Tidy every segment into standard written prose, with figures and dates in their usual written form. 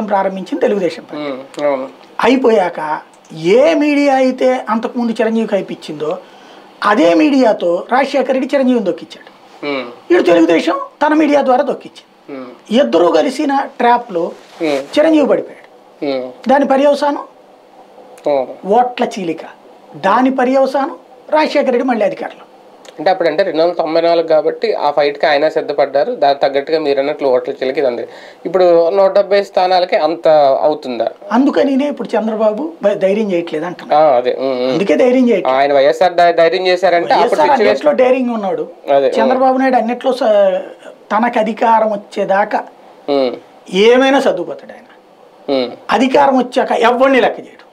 ప్రారంభించింది తెలుగుదేశం పార్టీ. అయిపోయాక ఏ మీడియా అయితే అంతకుముందు చిరంజీవికి అయిపించిందో అదే మీడియాతో రాజశేఖర రెడ్డి చిరంజీవిని దొక్కిచ్చాడు. ఇటు తెలుగుదేశం తన మీడియా ద్వారా దొక్కిచ్చింది. ఇద్దరూ కలిసిన ట్రాప్లో చిరంజీవి పడిపోయాడు. దాని పర్యవసానం ఓట్ల చీలిక. దాని పర్యవసానం రాజశేఖర రెడ్డి మళ్ళీ అధికారంలో. అంటే అప్పుడంటే 294 కాబట్టి ఆ ఫైట్కి ఆయన సిద్ధపడ్డారు. దానికి తగ్గట్టుగా మీరు అన్నట్లు ఓట్ల చిలికి ఉంది. ఇప్పుడు 170 స్థానాలకి అంత అవుతుందా? అందుకని ఇప్పుడు చంద్రబాబు ధైర్యం చేయట్లేదు అంట. అదే అందుకే ధైర్యం చేయట్లేదు. ఆయన వైఎస్ఆర్ ధైర్యం చేశారంటే అన్నిట్లో ధైర్యంగా ఉన్నాడు. చంద్రబాబు నాయుడు అన్నిట్లో తనకు అధికారం వచ్చేదాకా ఏమైనా సర్దుకుపోతాడు. ఆయన అధికారం వచ్చాక ఎవరిని లెక్క చేయడు.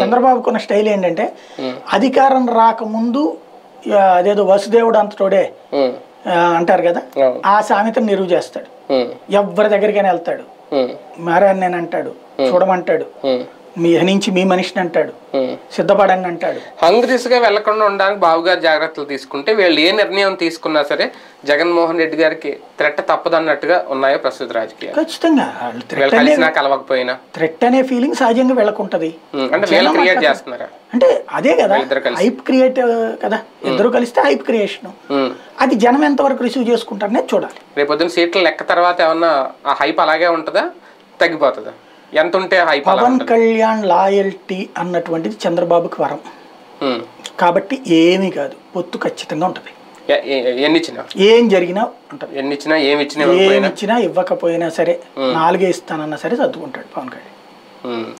చంద్రబాబుకున్న స్టైల్ ఏంటంటే అధికారం రాకముందు అదేదో వసుదేవుడు అంతటోడే అంటారు కదా, ఆ సామెతను నిరువు చేస్తాడు. ఎవరి దగ్గరికైనా వెళ్తాడు, మారాన్ని నేను అంటాడు, చూడమంటాడు, మీ నుంచి మీ మనిషిని అంటాడు, సిద్ధపడని అంటాడు. హంగ్రీస్గా వెళ్లకుండా ఉండడానికి బాబు గారు జాగ్రత్తలు తీసుకుంటే వీళ్ళు ఏ నిర్ణయం తీసుకున్నా సరే జగన్మోహన్ రెడ్డి గారికి థ్రెట్ తప్పదన్నట్టుగా ఉన్నాయో ప్రస్తుత రాజకీయాలు. ఖచ్చితంగా కలవకపోయినా థ్రెట్ అనే ఫీలింగ్ సహజంగా వెళ్ళకుంటది. అంటే వీళ్ళు క్రియేట్ చేస్తున్నారా అంటే అదే కదా, హైప్ క్రియేట్ కదా. ఇద్దరు కలిస్తే హైప్ క్రియేషన్. అది జనం ఎంతవరకు రిసీవ్ చేసుకుంటారనే చూడాలి. రేపొద్దున సీట్ల లెక్క తర్వాత ఏమన్నా ఆ హైప్ అలాగే ఉంటుందా, తగ్గిపోతుందా? ఎంత ఉంటే హైప్? పవన్ కళ్యాణ్ లాయల్టీ అన్నటువంటిది చంద్రబాబుకి వరం కాబట్టి ఏమీ కాదు, పొత్తు ఖచ్చితంగా ఉంటది. ఏం జరిగినా ఉంటది. ఏమిచ్చినా ఇవ్వకపోయినా సరే 4 ఇస్తానన్నా సరే సర్దుకుంటాడు పవన్ కళ్యాణ్.